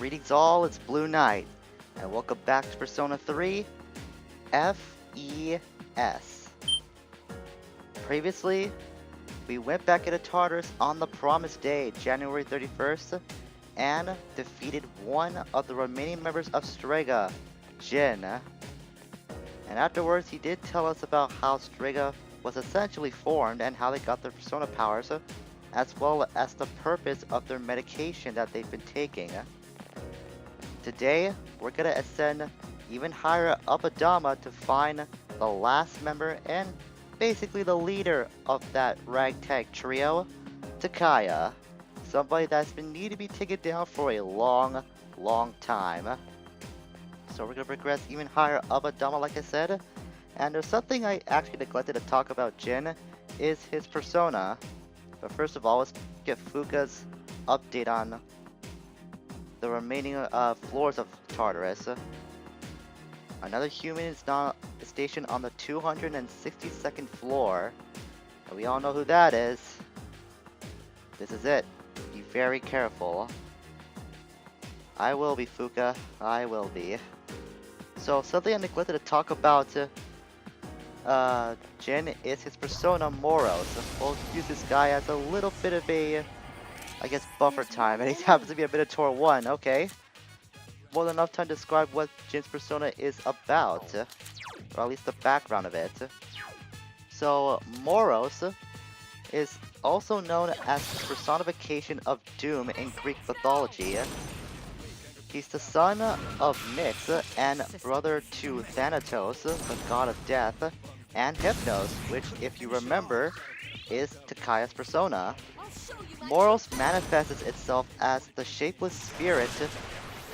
Greetings all, it's Blue Knight, and welcome back to Persona 3 FES. Previously, we went back into Tartarus on the promised day, January 31st, and defeated one of the remaining members of Strega, Jin. And afterwards, he did tell us about how Strega was essentially formed and how they got their Persona powers, as well as the purpose of their medication that they've been taking. Today, we're gonna ascend even higher up Adama to find the last member and basically the leader of that ragtag trio, Takaya. Somebody that's been needing to be taken down for a long time. So we're gonna progress even higher up Adama, like I said. And there's something I actually neglected to talk about Jin, is his persona. But first of all, let's get Fuka's update on the remaining floors of Tartarus. Another human is now stationed on the 262nd floor. And we all know who that is. This is it. Be very careful. I will be, Fuka. I will be. So something I neglected to talk about Jin is his persona Moros. We'll use this guy as a little bit of a, I guess, buffer time, and he happens to be a Minotaur 1, okay. More than enough time to describe what Jin's persona is about, or at least the background of it. So, Moros is also known as the personification of doom in Greek mythology. He's the son of Nyx and brother to Thanatos, the god of death, and Hypnos, which, if you remember, is Takaya's persona. Moros manifests itself as the shapeless spirit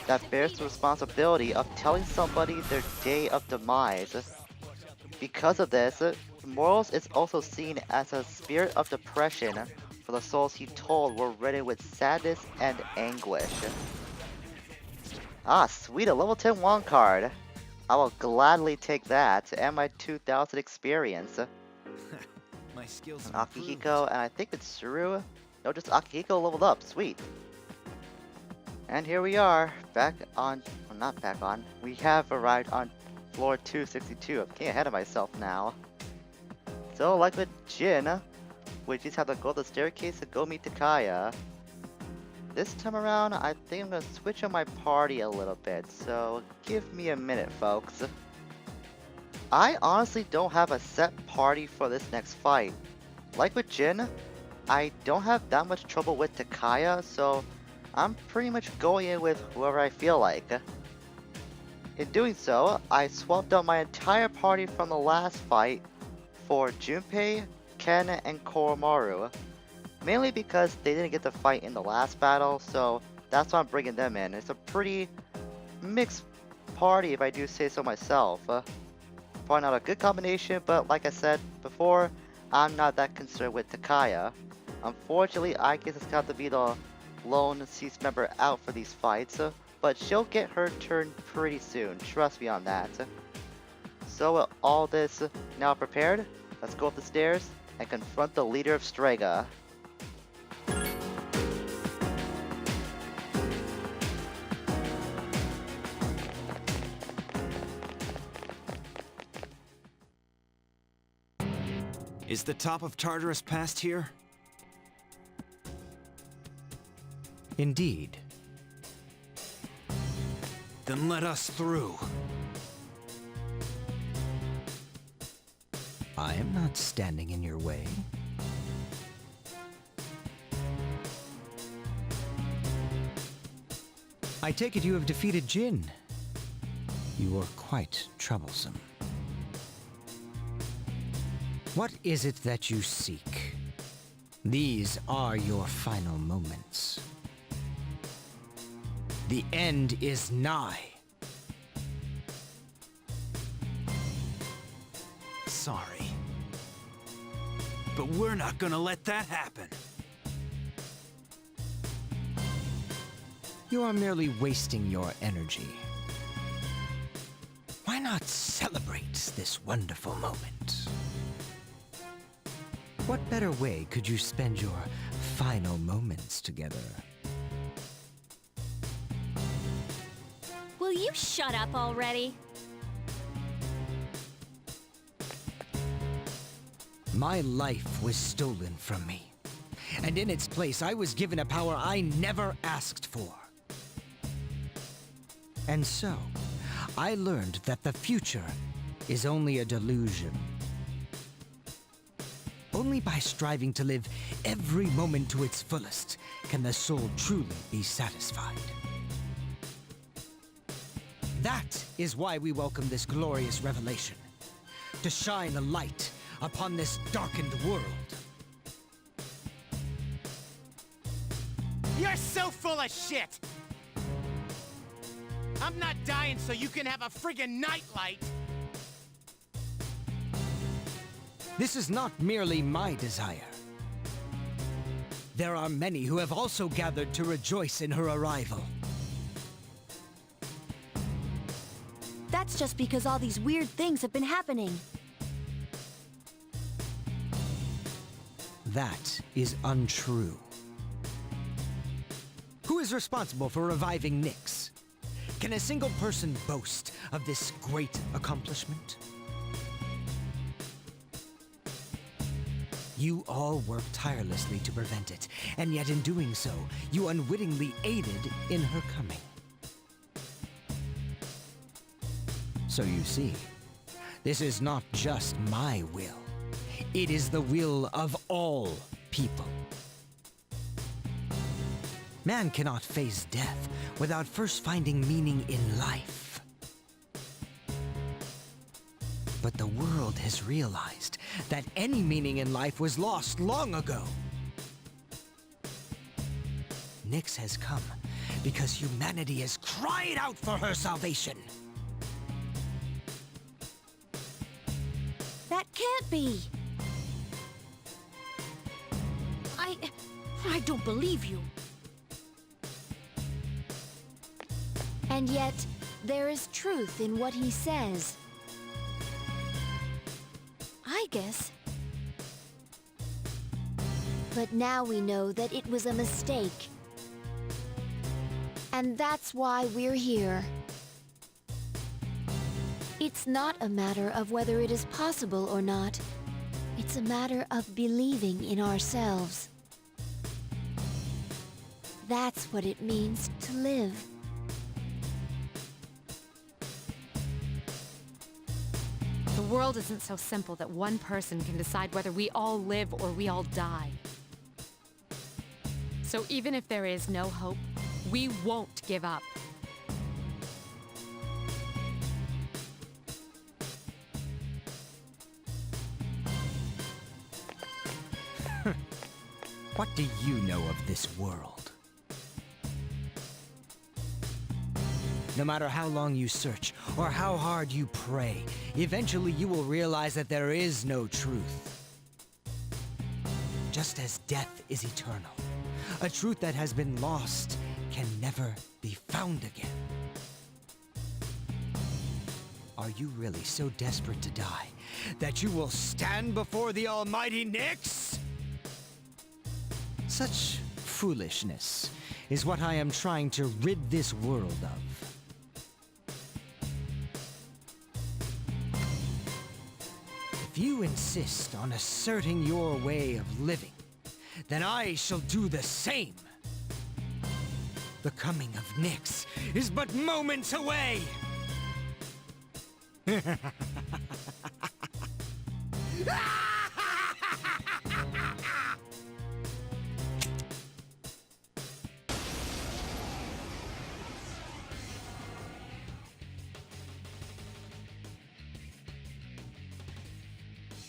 that bears the responsibility of telling somebody their day of demise. Because of this, Moros is also seen as a spirit of depression, for the souls he told were ridden with sadness and anguish. Ah, sweet, a level 10 wand card. I will gladly take that, and my 2000 experience. My skills And Akihiko, and I think it's Suru. No, just Akihiko leveled up, sweet. And here we are, back on, well, not back on, we have arrived on floor 262. I'm getting ahead of myself now. So, like with Jin, we just have to go up the staircase to go meet Takaya. This time around, I think I'm gonna switch on my party a little bit, so give me a minute, folks. I honestly don't have a set party for this next fight. Like with Jin, I don't have that much trouble with Takaya, so I'm pretty much going in with whoever I feel like. In doing so, I swapped out my entire party from the last fight for Junpei, Ken, and Koromaru. Mainly because they didn't get to fight in the last battle, so that's why I'm bringing them in. It's a pretty mixed party if I do say so myself. Probably not a good combination, but like I said before, I'm not that concerned with Takaya. Unfortunately, I guess it's got to be the lone cease member out for these fights, but she'll get her turn pretty soon, trust me on that. So with all this now prepared, let's go up the stairs and confront the leader of Strega. Is the top of Tartarus past here? Indeed. Then let us through. I am not standing in your way. I take it you have defeated Jin. You are quite troublesome. What is it that you seek? These are your final moments. The end is nigh. Sorry. But we're not gonna let that happen. You are merely wasting your energy. Why not celebrate this wonderful moment? What better way could you spend your final moments together? Will you shut up already? My life was stolen from me. And in its place, I was given a power I never asked for. And so, I learned that the future is only a delusion. Only by striving to live every moment to its fullest can the soul truly be satisfied. That is why we welcome this glorious revelation, to shine a light upon this darkened world. You're so full of shit! I'm not dying so you can have a friggin' nightlight! This is not merely my desire. There are many who have also gathered to rejoice in her arrival. That's just because all these weird things have been happening. That is untrue. Who is responsible for reviving Nyx? Can a single person boast of this great accomplishment? You all worked tirelessly to prevent it, and yet in doing so, you unwittingly aided in her coming. So you see, this is not just my will. It is the will of all people. Man cannot face death without first finding meaning in life. But the world has realized that any meaning in life was lost long ago. Nyx has come because humanity has cried out for her salvation. That can't be. I don't believe you. And yet, there is truth in what he says. I guess. But now we know that it was a mistake. And that's why we're here. It's not a matter of whether it is possible or not. It's a matter of believing in ourselves. That's what it means to live. The world isn't so simple that one person can decide whether we all live or we all die. So even if there is no hope, we won't give up. What do you know of this world? No matter how long you search, or how hard you pray, eventually you will realize that there is no truth. Just as death is eternal, a truth that has been lost can never be found again. Are you really so desperate to die that you will stand before the almighty Nyx? Such foolishness is what I am trying to rid this world of. If you insist on asserting your way of living, then I shall do the same. The coming of Nyx is but moments away!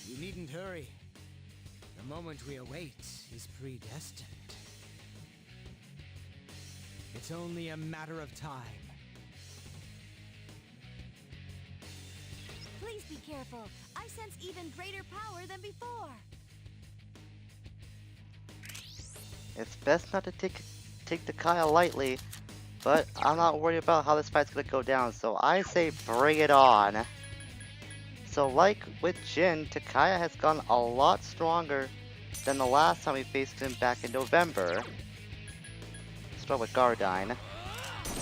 You needn't hurry. The moment we await is predestined. It's only a matter of time. Please be careful. I sense even greater power than before. It's best not to take Takaya lightly, but I'm not worried about how this fight's gonna go down, so I say bring it on. So like with Jin, Takaya has gotten a lot stronger than the last time we faced him back in November. Start with Gardine.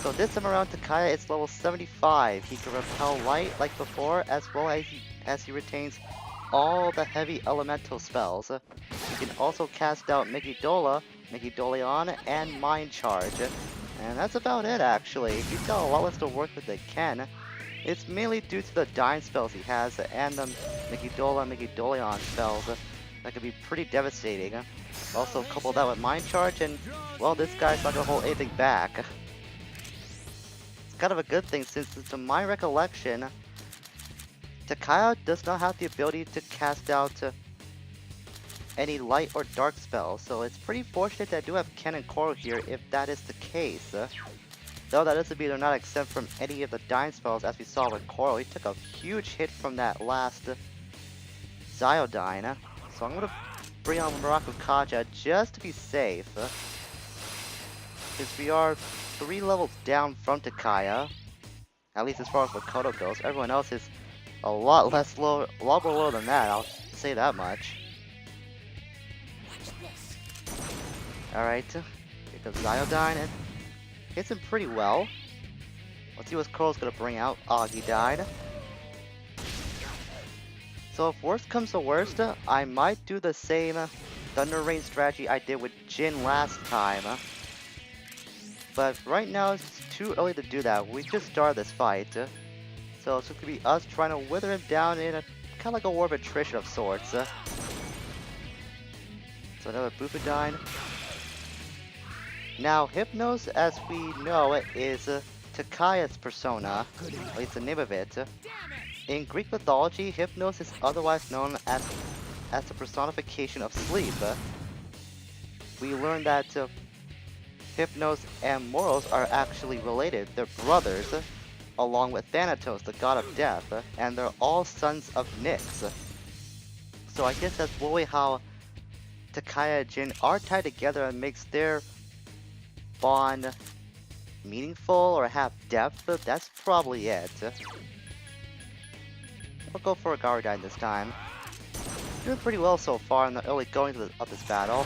So this time around, Takaya is level 75. He can repel light like before, as well as he retains all the heavy elemental spells. He can also cast out Mikidoleon, and Mind Charge. And that's about it, actually. He's got a lot less to work with than Ken. It's mainly due to the dying spells he has and the Mikidoleon spells that can be pretty devastating. Also couple that with Mind Charge and, well, this guy's not gonna hold anything back. It's kind of a good thing since, to my recollection, Takaya does not have the ability to cast out any light or dark spells, so it's pretty fortunate that I do have Ken and Koro here if that is the case. Though that doesn't mean they're not exempt from any of the dying spells, as we saw with Koro. He took a huge hit from that last Ziodyne. So I'm gonna bring on Muraku Kaja just to be safe. Because we are 3 levels down from Takaya. At least as far as Makoto goes. Everyone else is a lot more low than that, I'll say that much. Alright, here comes Ziodyne, and hits him pretty well. Let's see what Koro's gonna bring out. Ah, he died. So if worst comes to worst, I might do the same Thunder Rain strategy I did with Jin last time. But right now it's too early to do that. We just started this fight. So it's just gonna be us trying to wither him down in a kind of like a war of attrition of sorts. So another Bufudyne. Now, Hypnos, as we know, is Takaya's persona, at least the name of it. In Greek mythology, Hypnos is otherwise known as the personification of sleep. We learned that Hypnos and Moros are actually related. They're brothers, along with Thanatos, the god of death, and they're all sons of Nyx. So I guess that's one way how Takaya and Jin are tied together and makes their bond meaningful or have depth. That's probably it. I'll go for a Garudyne this time. Doing pretty well so far in the early goings of this battle,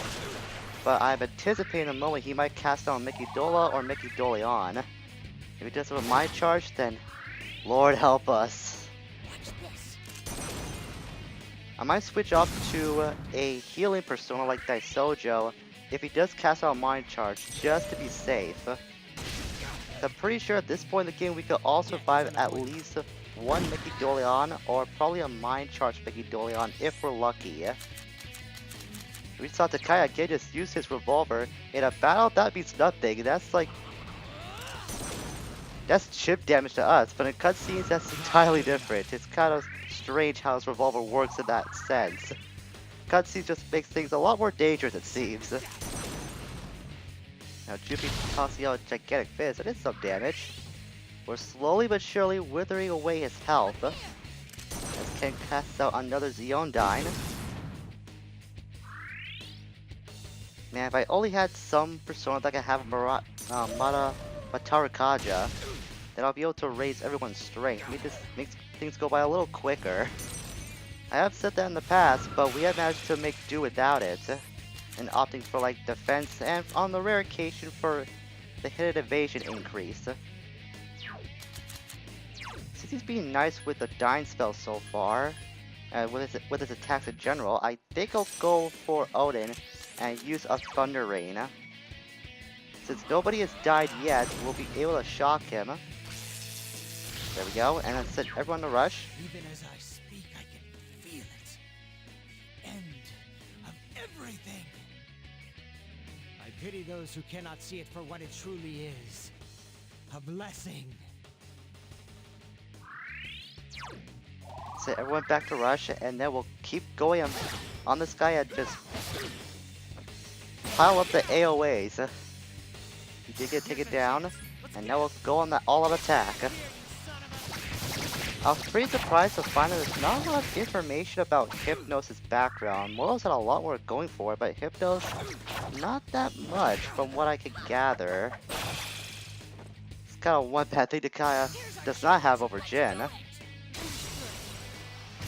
but I'm anticipating the moment he might cast on Mikidola or Mikidoleon. If he does have a Mind Charge, then Lord help us. I might switch off to a healing persona like Daisojo if he does cast out Mind Charge, just to be safe. I'm pretty sure at this point in the game we could all survive at least one Mikidoleon, or probably a Mind Charge Mikidoleon if we're lucky. We saw Takaya again just use his revolver in a battle. That means nothing. That's like... that's chip damage to us, but in cutscenes that's entirely different. It's kind of strange how his revolver works in that sense. Cutscenes just makes things a lot more dangerous, it seems. Now Jupi tossing out a gigantic fist, that is some damage. We're slowly but surely withering away his health. As Ken casts out another Ziodyne. Man, if I only had some persona that can have Matarukaja, then I'll be able to raise everyone's strength. This makes things go by a little quicker. I have said that in the past, but we have managed to make do without it, and opting for like defense and on the rare occasion for the hidden evasion increase. Since he's being nice with the dying spell so far, with his attacks in general, I think I'll go for Odin and use a Thunder Rain. Since nobody has died yet, we'll be able to shock him. There we go, and then set everyone to rush. Even as I speak, I can feel it. The end of everything. I pity those who cannot see it for what it truly is. A blessing. Set everyone back to rush, and then we'll keep going on this guy and just pile up the AoEs. He did get taken down, and now we'll go on that all-out attack. I was pretty surprised to find that there's not a lot of information about Hypnos' background. Moros had a lot more going for it, but Hypnos, not that much from what I could gather. It's kind of one bad thing Takaya does not have over Jin.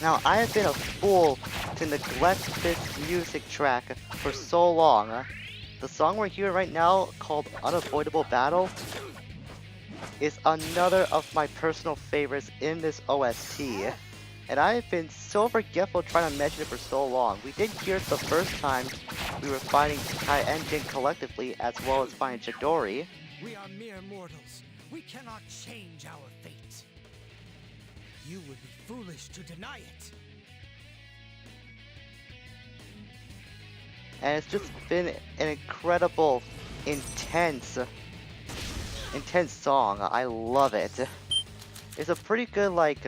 Now, I have been a fool to neglect this music track for so long. The song we're hearing right now, called Unavoidable Battle, is another of my personal favorites in this OST. And I've been so forgetful trying to mention it for so long. We did hear it the first time we were fighting Takaya and Jin collectively, as well as fighting Chidori. We are mere mortals. We cannot change our fate. You would be foolish to deny it. And it's just been an incredible, intense song. I love it. It's a pretty good, like,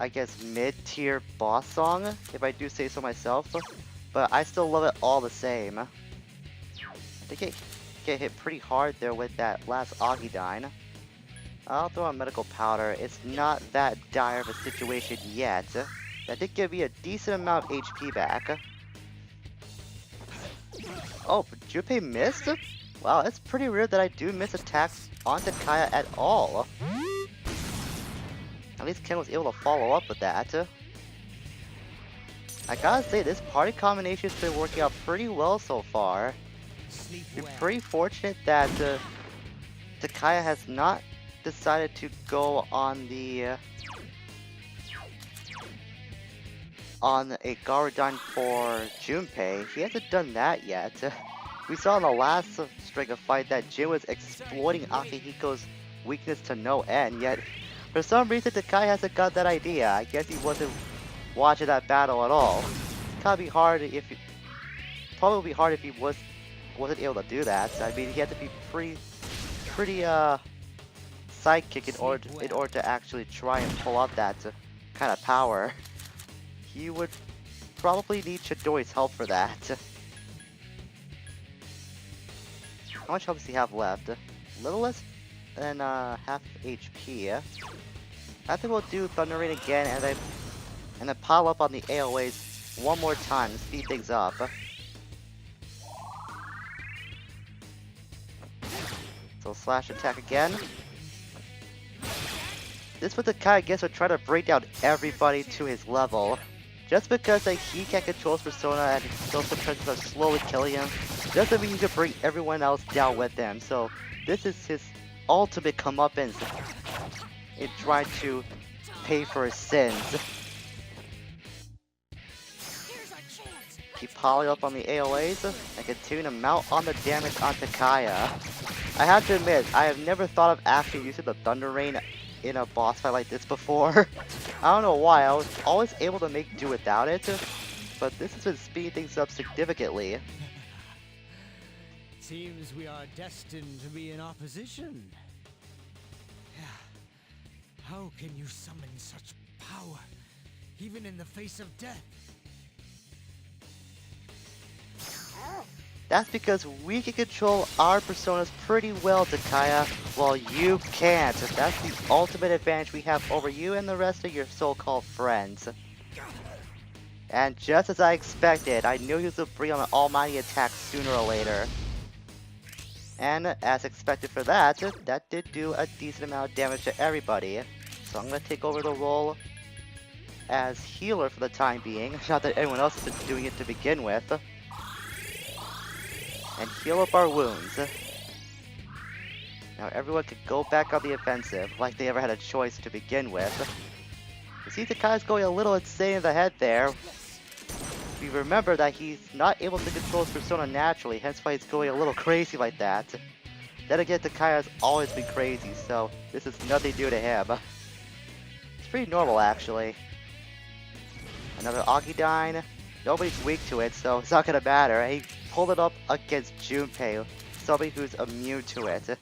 I guess mid-tier boss song, if I do say so myself. But I still love it all the same. I think it get hit pretty hard there with that last Agidine. I'll throw on medical powder. It's not that dire of a situation yet. That did give me a decent amount of HP back. Oh, but Junpei missed? Wow, it's pretty rare that I do miss attacks on Takaya at all. At least Ken was able to follow up with that. I gotta say, this party combination's been working out pretty well so far. We're pretty fortunate that Takaya has not decided to go on a Garudon for Junpei. He hasn't done that yet. We saw in the last Strega fight that Jin was exploiting Akihiko's weakness to no end, yet for some reason Takaya hasn't got that idea. I guess he wasn't watching that battle at all. It's gotta be hard if he, probably be hard if he wasn't able to do that. I mean, he had to be pretty sidekick in order to actually try and pull off that kind of power. He would probably need Chidori's help for that. How much health does he have left? A little less than half HP. I think we'll do Thunder Rain again and then pile up on the AOAs one more time to speed things up. So slash attack again. This was the kind of guess would try to break down everybody to his level. Just because he can't control his persona and those suppressors are slowly killing him, doesn't mean he can bring everyone else down with him. So this is his ultimate comeuppance in trying to pay for his sins. Keep piling up on the AOAs and continue to mount on the damage on Takaya. I have to admit, I have never thought of actually using the Thunder Rain in a boss fight like this before. I don't know why, I was always able to make do without it, but this has been speeding things up significantly. Seems we are destined to be in opposition. How can you summon such power, even in the face of death? That's because we can control our personas pretty well, Takaya, while you can't. That's the ultimate advantage we have over you and the rest of your so-called friends. And just as I expected, I knew he was going to bring on an almighty attack sooner or later. And as expected for that, that did do a decent amount of damage to everybody. So I'm going to take over the role as healer for the time being, not that anyone else has been doing it to begin with. And heal up our wounds. Now everyone can go back on the offensive, like they ever had a choice to begin with. You see Takaya's going a little insane in the head there. We remember that he's not able to control his persona naturally, hence why he's going a little crazy like that. Then again, Takaya's always been crazy, so this is nothing new to him. It's pretty normal, actually. Another Agidine. Nobody's weak to it, so it's not gonna matter. He pulled it up against Junpei, somebody who's immune to it.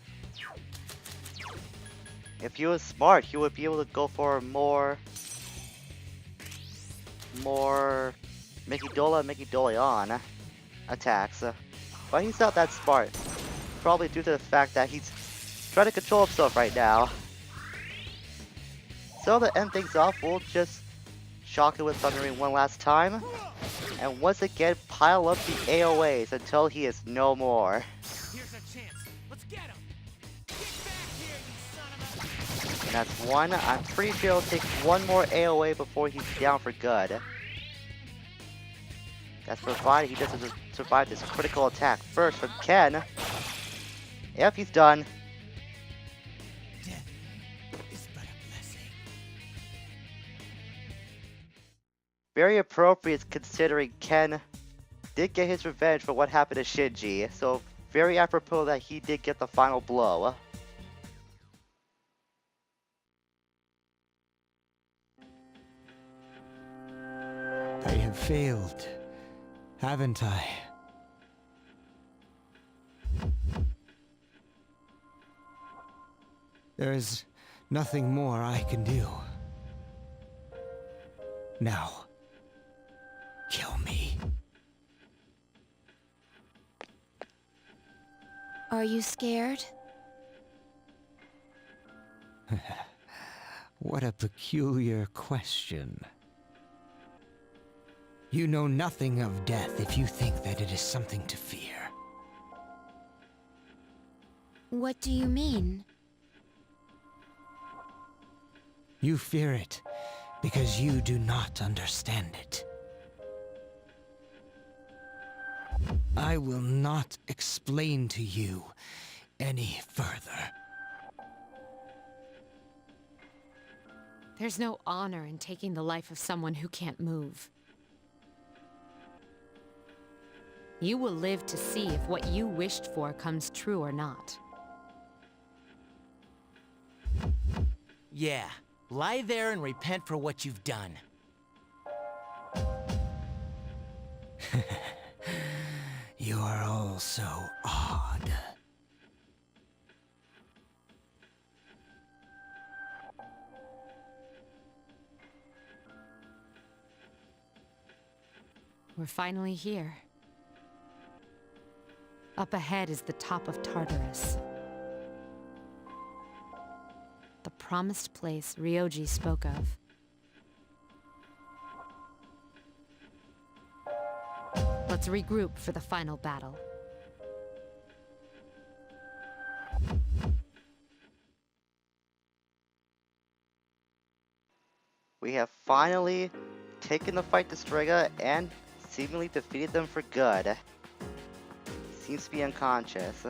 If he was smart, he would be able to go for more Mekidoleon attacks. But he's not that smart. Probably due to the fact that he's trying to control himself right now. So to end things off, we'll just shock it with Thunder Rain one last time. And once again, pile up the AOAs until he is no more. Here's a chance. Let's get him. Get back here, you son of a... And that's one. I'm pretty sure it'll take one more AOA before he's down for good. That's provided he doesn't survive this critical attack first from Ken. Yep, he's done. very appropriate considering Ken did get his revenge for what happened to Shinji, so very apropos that he did get the final blow. I have failed, haven't I? There is nothing more I can do. Now, kill me. Are you scared? What a peculiar question. You know nothing of death if you think that it is something to fear. What do you mean? You fear it because you do not understand it. I will not explain to you any further. There's no honor in taking the life of someone who can't move. You will live to see if what you wished for comes true or not. Yeah, lie there and repent for what you've done. You are all so odd. We're finally here. Up ahead is the top of Tartarus. The promised place Ryoji spoke of. Let's regroup for the final battle. We have finally taken the fight to Strega and seemingly defeated them for good. Seems to be unconscious.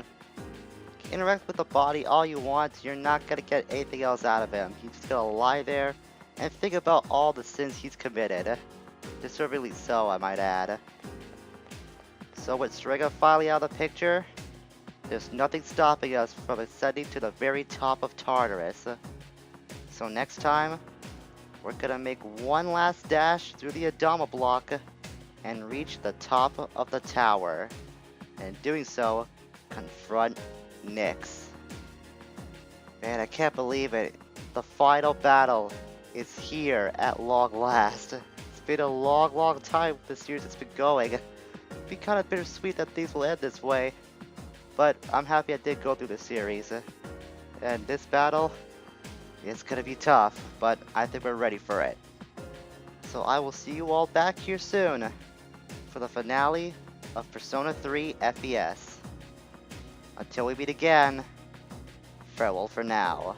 Interact with the body all you want, you're not gonna get anything else out of him. He's just gonna lie there and think about all the sins he's committed. Deservedly so, I might add. So with Strega finally out of the picture, there's nothing stopping us from ascending to the very top of Tartarus. So next time, we're gonna make one last dash through the Adama block and reach the top of the tower. And doing so, confront Nyx. Man, I can't believe it. The final battle is here at long last. It's been a long time this series has been going. It'd be kind of bittersweet that things will end this way. But I'm happy I did go through the series. And this battle, it's gonna be tough, but I think we're ready for it. So I will see you all back here soon for the finale of Persona 3 FES. Until we meet again, farewell for now.